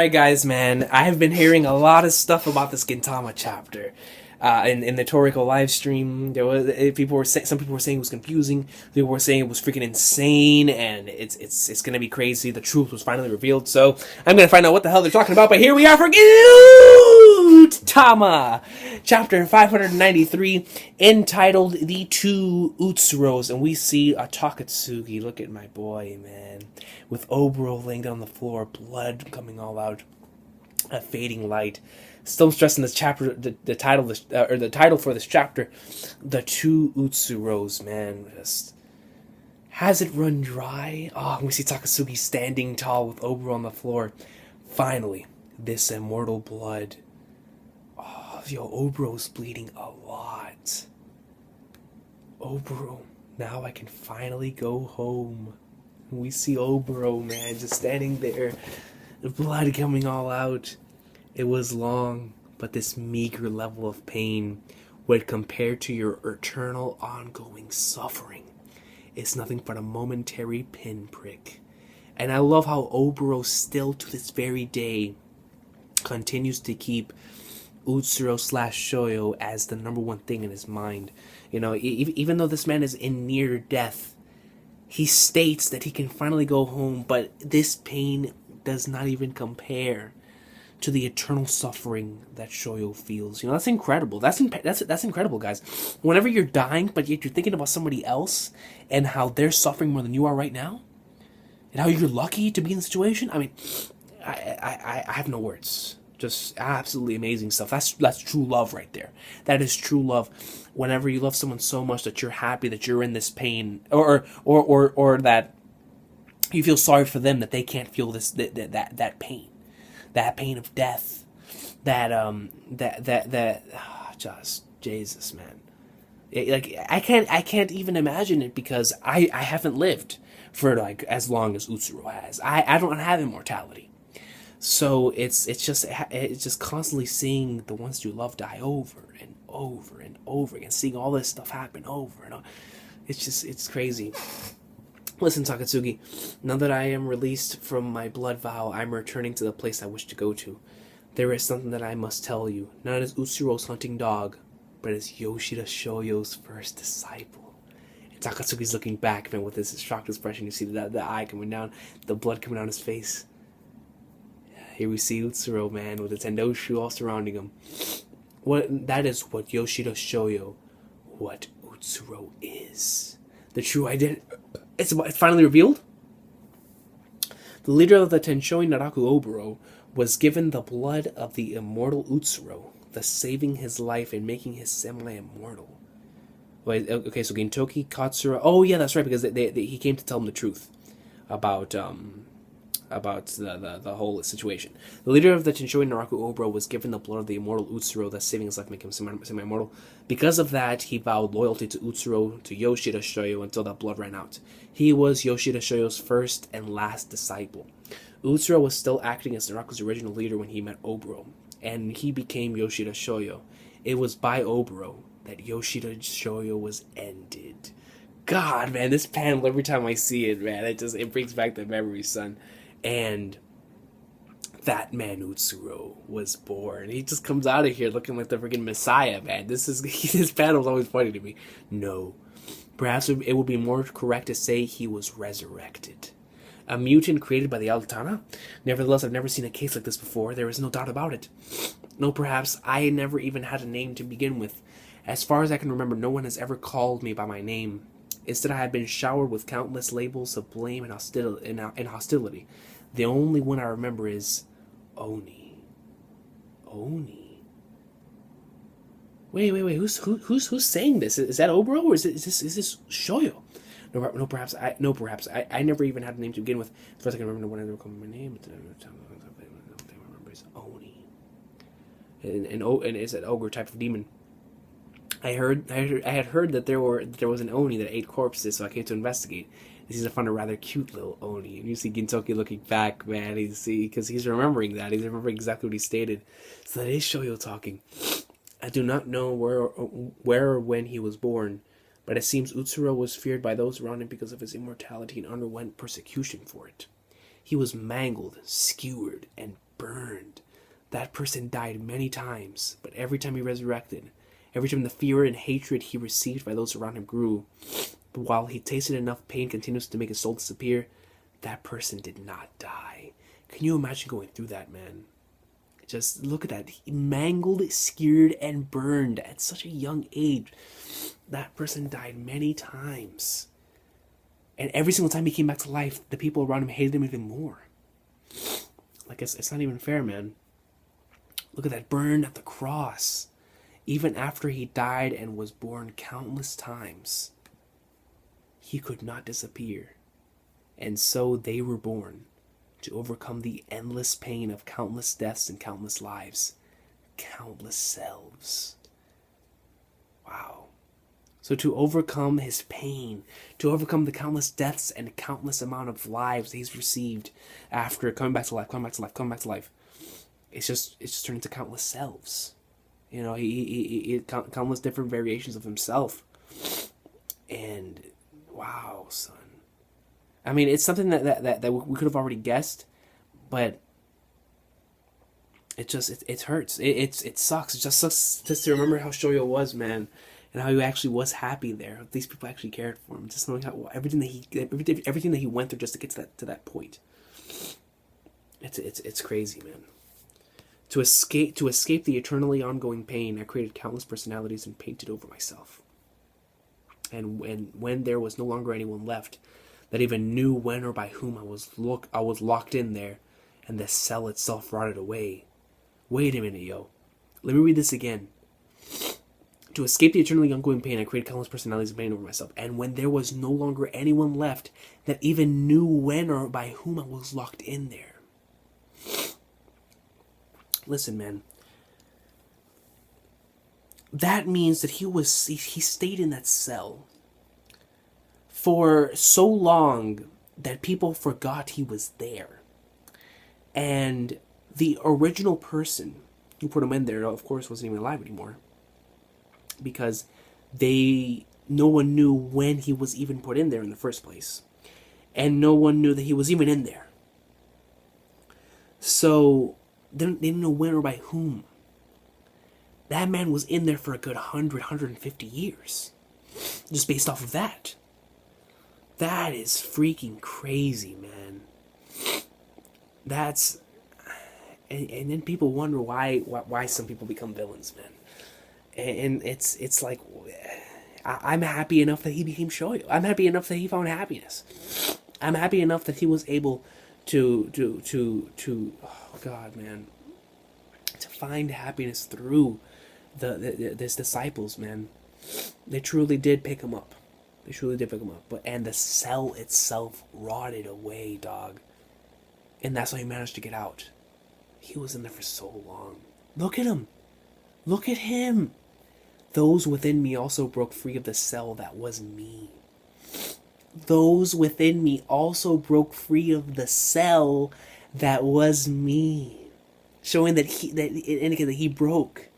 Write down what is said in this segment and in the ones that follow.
Alright guys, man, I have been hearing a lot of stuff about this Gintama chapter. In the Toriko live stream, there was some people were saying it was confusing. People were saying it was freaking insane, and it's gonna be crazy. The truth was finally revealed, so I'm gonna find out what the hell they're talking about. But here we are for Gintama Chapter 593, entitled "The Two Utsuros," and we see a Takatsuki. Look at my boy, man, with Oboro laying down on the floor, blood coming all out, a fading light. Still stressing this chapter, the title for this chapter, "The Two Utsuros," man. Just has it run dry? Oh, we see Takatsuki standing tall with Oboro on the floor. Finally, this immortal blood. Oh, yo, Oboro's bleeding a lot. Oboro, now I can finally go home. We see Oboro, man, just standing there, the blood coming all out. It was long, but this meager level of pain, when compared to your eternal ongoing suffering, is nothing but a momentary pinprick. And I love how Oboro still to this very day continues to keep Utsuro / Shoyo as the number one thing in his mind. You know, even though this man is in near death, he states that he can finally go home, but this pain does not even compare to the eternal suffering that Shoyo feels. You know, that's incredible. That's incredible, guys. Whenever you're dying, but yet you're thinking about somebody else and how they're suffering more than you are right now, and how you're lucky to be in the situation. I mean, I have no words. Just absolutely amazing stuff. That's true love right there. That is true love. Whenever you love someone so much that you're happy that you're in this pain, or that you feel sorry for them that they can't feel that pain. That pain of death, just Jesus, man. I can't even imagine it because I haven't lived for like as long as Utsuro has. I don't have immortality, so it's just constantly seeing the ones you love die over and over and over again, seeing all this stuff happen over and over. It's crazy. Listen, Takatsuki, now that I am released from my blood vow, I'm returning to the place I wish to go to. There is something that I must tell you, not as Utsuro's hunting dog, but as Yoshida Shoyo's first disciple. And Takatsuki's looking back, man, with this shocked expression. You see the eye coming down, the blood coming down his face. Here we see Utsuro, man, with the Tendoshu all surrounding him. That is what Yoshida Shoyo, what Utsuro is. The true identity. It's finally revealed. The leader of the Tenshoi Naraku Oboro was given the blood of the immortal Utsuro, thus saving his life and making his samurai immortal. Wait, okay, so Gintoki Katsura. Oh yeah, that's right, because he came to tell him the truth about the whole situation. The leader of the Tenshoi Naraku Oboro was given the blood of the immortal Utsuro, thus saving his life, making him semi-immortal. Because of that, he vowed loyalty to Utsuro, to Yoshida Shoyo, until that blood ran out. He was Yoshida Shoyo's first and last disciple. Utsuro was still acting as Naraku's original leader when he met Oboro, and he became Yoshida Shoyo. It was by Oboro that Yoshida Shoyo was ended. God, man, this panel, every time I see it, man, it brings back the memories, son. And that man Utsuro was born. He just comes out of here looking like the freaking Messiah, man. This panel is always funny to me. No. Perhaps it would be more correct to say he was resurrected. A mutant created by the Altana? Nevertheless, I've never seen a case like this before. There is no doubt about it. No, perhaps I never even had a name to begin with. As far as I can remember, no one has ever called me by my name. Instead, I had been showered with countless labels of blame and hostility. The only one I remember is Oni. Oni. Wait. Who's saying this? Is that Oboro or is this Shoyo? No, perhaps I never even had a name to begin with. As far as I can remember, no one ever called me my name. I remember is Oni. And it's an ogre type of demon. I had heard that there was an Oni that ate corpses, so I came to investigate. He's found a rather cute little Oni. And you see Gintoki looking back, man. Because he's remembering that. He's remembering exactly what he stated. So that is Shoyo talking. I do not know where or when he was born, but it seems Utsuro was feared by those around him because of his immortality and underwent persecution for it. He was mangled, skewered, and burned. That person died many times, but every time he resurrected, every time the fear and hatred he received by those around him grew, but while he tasted enough pain continuously to make his soul disappear, that person did not die. Can you imagine going through that, man? Just look at that. He mangled, skewered, and burned at such a young age. That person died many times. And every single time he came back to life, the people around him hated him even more. Like, it's not even fair, man. Look at that, burned at the cross. Even after he died and was born countless times, he could not disappear. And so they were born to overcome the endless pain of countless deaths and countless lives, countless selves. Wow. So to overcome his pain, to overcome the countless deaths and countless amount of lives he's received after coming back to life, it's just turned into countless selves. You know, he countless different variations of himself. And wow, son. I mean, it's something that we could have already guessed, but it hurts. It sucks. It just sucks just to remember how Shoyo was, man, and how he actually was happy there. These people actually cared for him. Just knowing how everything that he went through just to get to that point. It's crazy, man. To escape the eternally ongoing pain, I created countless personalities and painted over myself. And when there was no longer anyone left that even knew when or by whom I was locked in there, and the cell itself rotted away. Wait a minute, yo. Let me read this again. To escape the eternally ongoing pain, I created countless personalities and painted over myself. And when there was no longer anyone left that even knew when or by whom I was locked in there. Listen, man. That means that he stayed in that cell for so long that people forgot he was there. And the original person who put him in there, of course, wasn't even alive anymore. Because no one knew when he was even put in there in the first place. And no one knew that he was even in there. So, they didn't know when or by whom. That man was in there for a good 150 years. Just based off of that. That is freaking crazy, man. That's... And then people wonder why some people become villains, man. And it's like... I'm happy enough that he became Shoyo. I'm happy enough that he found happiness. I'm happy enough that he was able to oh God, man, to find happiness through his disciples, man. They truly did pick him up. And the cell itself rotted away, dog. And that's how he managed to get out. He was in there for so long. Look at him. Look at him. Those within me also broke free of the cell that was me. Those within me also broke free of the cell that was me. Showing that it indicated that he broke.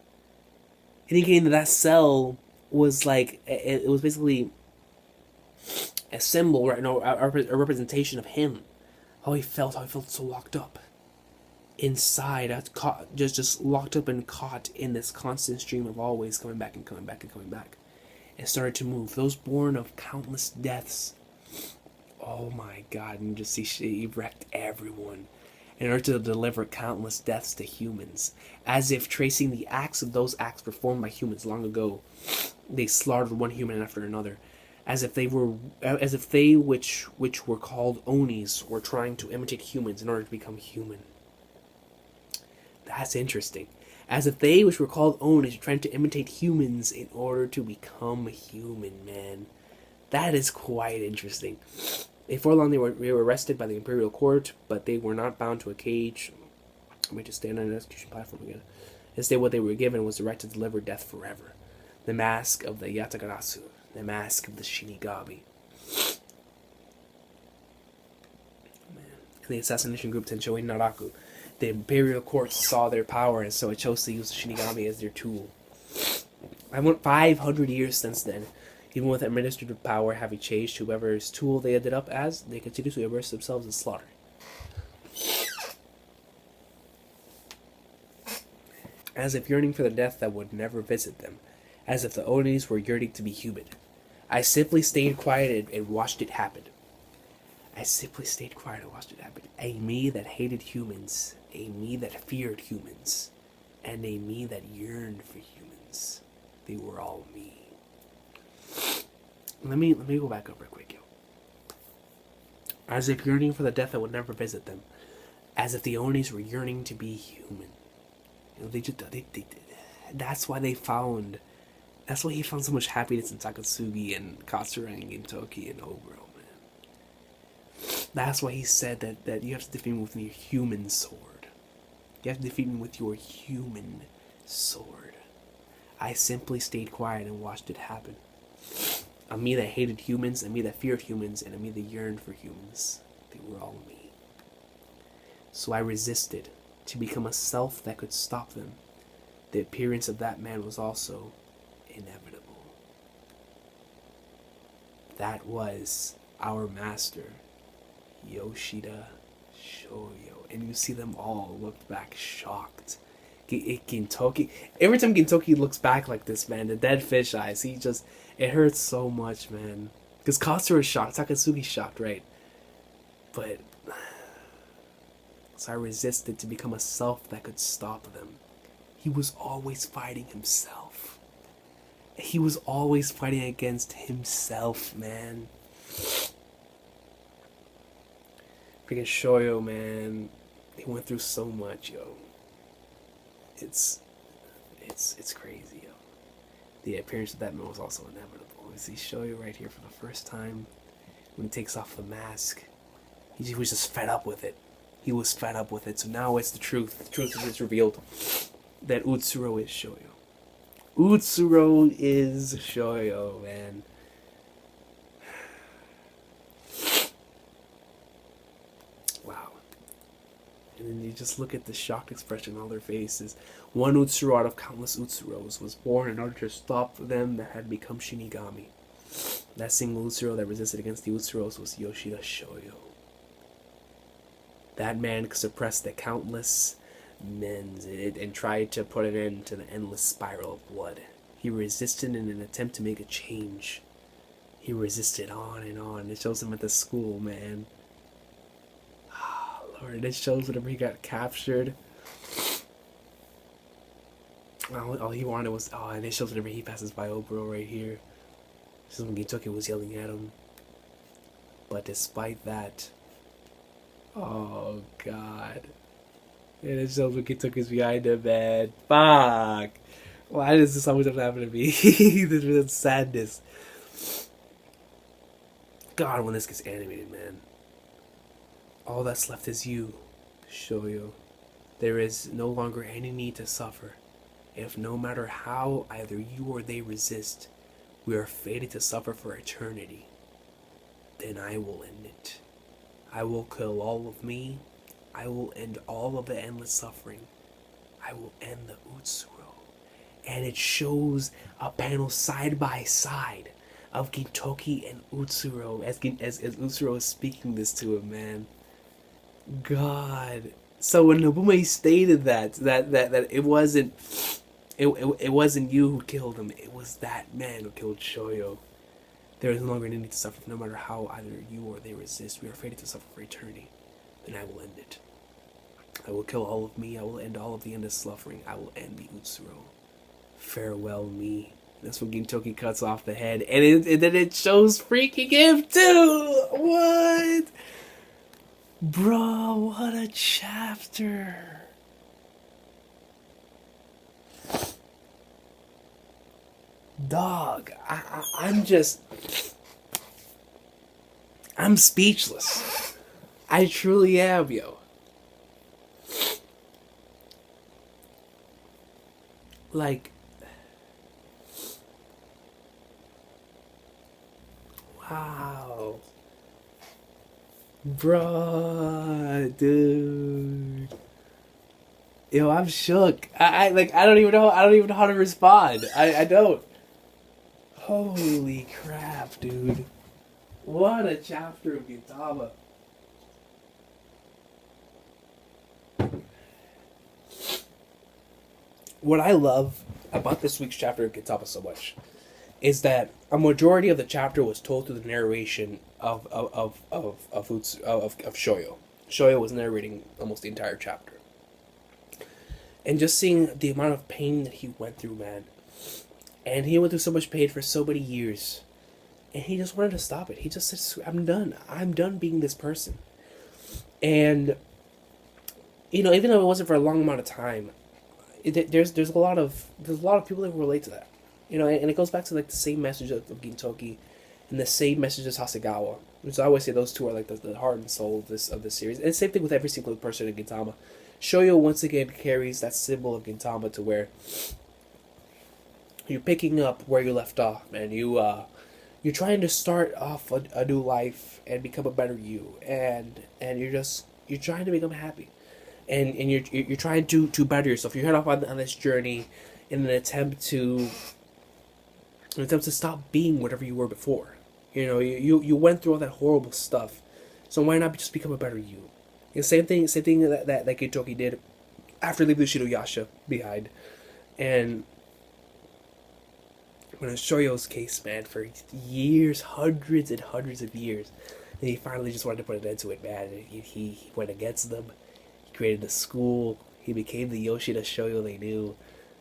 Indicating that cell was like, it was basically a symbol, right? No, a representation of him. How he felt so locked up. Inside, just locked up and caught in this constant stream of always coming back and coming back and coming back. And started to move. Those born of countless deaths. Oh my God, and just see he wrecked everyone in order to deliver countless deaths to humans. As if tracing the acts of those acts performed by humans long ago, they slaughtered one human after another. As if they which were called Onis were trying to imitate humans in order to become human. That's interesting. As if they which were called Onis were trying to imitate humans in order to become human, man. That is quite interesting. Before long, they were arrested by the imperial court, but they were not bound to a cage. I might just stand on an execution platform again. Instead, what they were given was the right to deliver death forever. The mask of the Yatagarasu. The mask of the Shinigami. The assassination group Tenshoi Naraku. The imperial court saw their power, and so it chose to use the Shinigami as their tool. I went 500 years since then. Even with administrative power having changed whoever's tool they ended up as, they continue to immerse themselves in slaughter. as if yearning for the death that would never visit them, as if the Onis were yearning to be human. I simply stayed quiet and watched it happen. I simply stayed quiet and watched it happen. A me that hated humans, a me that feared humans, and a me that yearned for humans. They were all me. Let me go back up real quick, yo. As if yearning for the death that would never visit them, as if the Onis were yearning to be human. You know, that's why they found. That's why he found so much happiness in Takatsugi and Katsura and Gintoki and Oboro, man. That's why he said that you have to defeat me with your human sword. You have to defeat me with your human sword. I simply stayed quiet and watched it happen. A me that hated humans, a me that feared humans, and a me that yearned for humans. They were all me. So I resisted to become a self that could stop them. The appearance of that man was also inevitable. That was our master, Yoshida Shoyo. And you see them all look back shocked. Gintoki, every time Gintoki looks back like this, man, the dead fish eyes, it hurts so much, man. Because Katsura is shocked, Takatsugi's shocked, right? But, so I resisted to become a self that could stop them. He was always fighting himself. He was always fighting against himself, man. Freaking Shoyo, man. He went through so much, yo. It's crazy, yo. The appearance of that man was also inevitable. You see Shoyo right here for the first time. When he takes off the mask, he was just fed up with it. He was fed up with it. So now it's the truth. The truth is revealed that Utsuro is Shoyo. Utsuro is Shoyo, man. Wow. And then you just look at the shocked expression on their faces. One Utsuro out of countless Utsuros was born in order to stop them that had become Shinigami. That single Utsuro that resisted against the Utsuros was Yoshida Shoyo. That man suppressed the countless men and tried to put an end to the endless spiral of blood. He resisted in an attempt to make a change. He resisted on and on. It shows him at the school, man. Oh, Lord, it shows whenever he got captured. All he wanted was... Oh, and it shows whenever he passes by Oboro right here. This is when Gintoki was yelling at him. But despite that... Oh, God. And it shows when Gintoki's behind him, man. Fuck! Why does this always have to happen to me? This is sadness. God, when this gets animated, man. All that's left is you, Shoyo. There is no longer any need to suffer. If no matter how either you or they resist, we are fated to suffer for eternity, then I will end it. I will kill all of me. I will end all of the endless suffering. I will end the Utsuro. And it shows a panel side by side of Gintoki and Utsuro as Utsuro is speaking this to him, man. God. So when Nobume stated that it wasn't you who killed him, it was that man who killed Shoyo. There is no longer any need to suffer, no matter how either you or they resist. We are fated to suffer for eternity. Then I will end it. I will kill all of me. I will end all of the endless suffering. I will end the Utsuro. Farewell, me. That's when Gintoki cuts off the head, and then it shows freaking him too. What, bro? What a chapter! Dog, I'm speechless. I truly am, yo. Like, wow. Bruh, dude. Yo, I'm shook. I don't even know how to respond. I don't. Holy crap, dude. What a chapter of Gintama. what I love about this week's chapter of Gintama so much is that a majority of the chapter was told through the narration of Shoyo. Shoyo was narrating almost the entire chapter, and just seeing the amount of pain that he went through, man. And he went through so much pain for so many years, and he just wanted to stop it. He just said, "I'm done. I'm done being this person." And even though it wasn't for a long amount of time, there's a lot of people that relate to that. And it goes back to like the same message of Gintoki and the same message as Hasegawa. Which I always say those two are like the heart and soul of this series. And the same thing with every single person in Gintama. Shoyo once again carries that symbol of Gintama to where you're picking up where you left off, man. You're trying to start off a new life and become a better you, and you're trying to become happy, and you're trying to better yourself. You head off on this journey in an attempt to stop being whatever you were before. You went through all that horrible stuff, so why not just become a better you? The same thing that Gitoki did after leaving Shirayasha behind, and when in Shoyo's case, man, for years, hundreds and hundreds of years, and he finally just wanted to put an end to it, man. He went against them. He created a school. He became the Yoshida Shoyo they knew.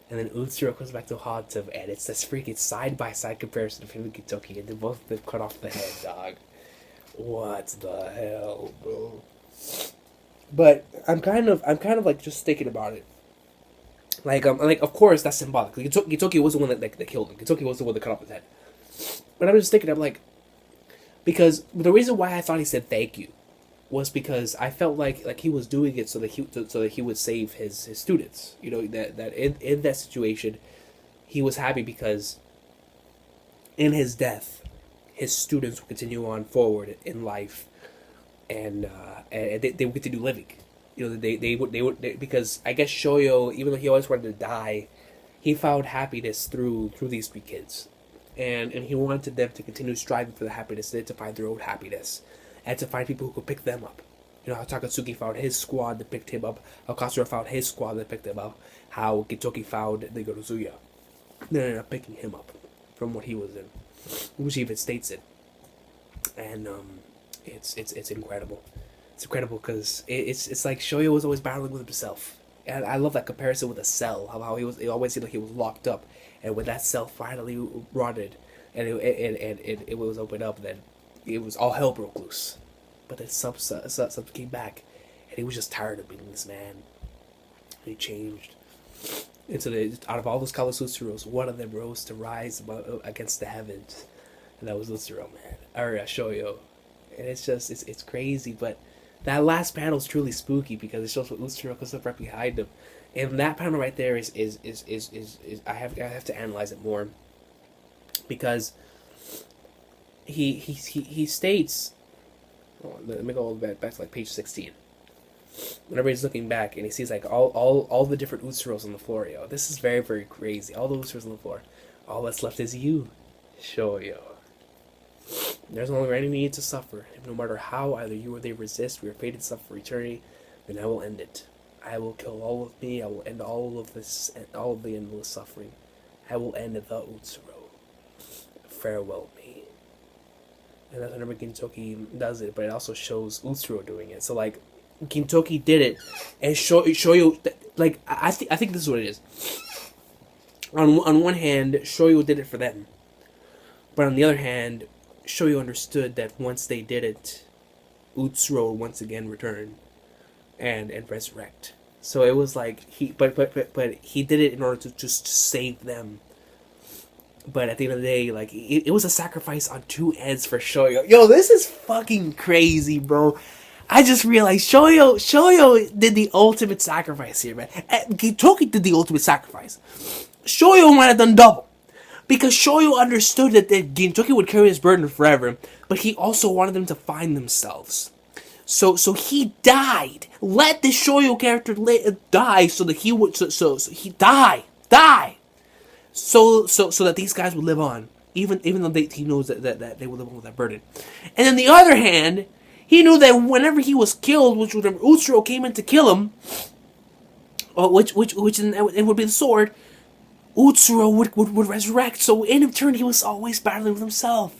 And then Utsuro comes back to haunt him, and it's this freaking side-by-side comparison of him and Gitoki, and they both been cut off the head, dog. What the hell, bro? But I'm kind of like just thinking about it. Like of course that's symbolic. Gitoki was the one that killed him. Gitoki was the one that cut off his head. But I'm just thinking, I'm like, because the reason why I thought he said thank you was because I felt like he was doing it so that he would save his students. That in that situation, he was happy because in his death, his students would continue on forward in life, and they would continue living. They would because I guess Shoyo, even though he always wanted to die, he found happiness through these three kids, and he wanted them to continue striving for the happiness, to find their own happiness, and to find people who could pick them up. How Takatsuki found his squad that picked him up, how Katsura found his squad that picked him up, how Gitoki found the Gorozuya. They ended up picking him up from what he was in, which he even states it, and it's incredible. It's incredible because it's like Shoyo was always battling with himself, and I love that comparison with a cell. How it always seemed like he was locked up, and when that cell finally rotted, and it was opened up, then it was all hell broke loose. But then something came back, and he was just tired of being this man. And he changed. And so out of all those Kalosutsuros, one of them rose to rise against the heavens, and that was Utsuro, man, or Shoyo. And it's crazy, but that last panel is truly spooky because it shows what Utsuro comes up right behind him, and that panel right there is I have to analyze it more because he states. Let me go all the way back to like page 16. Whenever he's looking back and he sees like all the different Utsuros on the floor, this is very, very crazy. All the Utsuros on the floor. All that's left is you, Shoyo. There's no longer any need to suffer. If no matter how either you or they resist, we are fated to suffer for eternity, then I will end it. I will kill all of me. I will end all of this, and all of the endless suffering. I will end the Utsuro. Farewell me. And that's whenever Gintoki does it, but it also shows Utsuro doing it. So like, Gintoki did it, and Shoyo, like I think this is what it is. On one hand, Shoyo did it for them, but on the other hand, Shoyo understood that once they did it, Utsuro once again return and resurrect. So it was like but he did it in order to just save them. But at the end of the day, like it was a sacrifice on two ends for Shoyo. Yo, this is fucking crazy, bro. I just realized Shoyo did the ultimate sacrifice here, man. Gitoki did the ultimate sacrifice. Shoyo might have done double. Because Shoyo understood that Gintoki would carry his burden forever, but he also wanted them to find themselves. So he died. Let the Shoyo character die so that he would. So he die. So that these guys would live on, even though he knows that they will live on with that burden. And on the other hand, he knew that whenever he was killed, which whenever Utsuro came in to kill him, which it would be the sword. Utsuro would resurrect. So in turn, he was always battling with himself.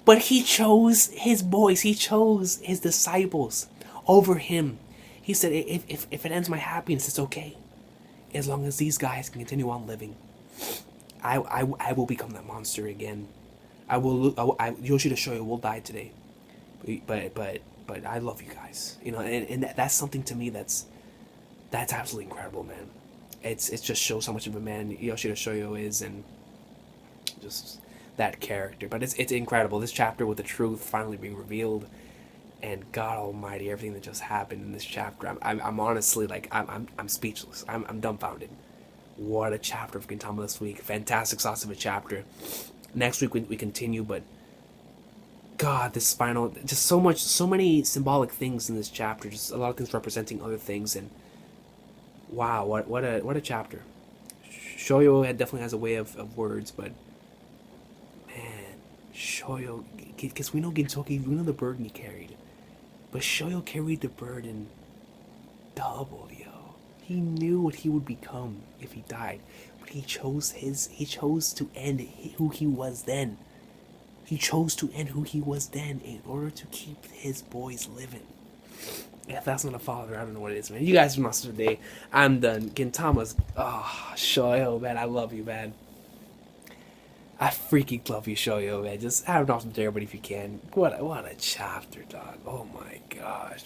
But he chose his boys. He chose his disciples over him. He said, if it ends my happiness, it's okay. As long as these guys can continue on living, I will become that monster again. Yoshida Shoyo will die today. But I love you guys. You know, and that's something to me that's absolutely incredible, man. It just shows how much of a man Yoshida Shoyo is, and just that character. But it's incredible. This chapter with the truth finally being revealed, and God Almighty, everything that just happened in this chapter. I'm honestly like I'm speechless. I'm dumbfounded. What a chapter of Gintama this week. Fantastic sauce of a chapter. Next week we continue, but God, this final, just so many symbolic things in this chapter. Just a lot of things representing other things, and wow, what a chapter. Shoyo definitely has a way of words, but man, Shoyo, because we know Gintoki, we know the burden he carried, but Shoyo carried the burden double, yo. He knew what he would become if he died, but he chose to end who he was then. He chose to end who he was then in order to keep his boys living. If that's not a father, I don't know what it is, man. You guys are master today. I'm done. Gintama's, Shoyo, man, I love you, man. I freaking love you, Shoyo, man. Just have an awesome day, everybody, if you can. What a chapter, dog. Oh my gosh.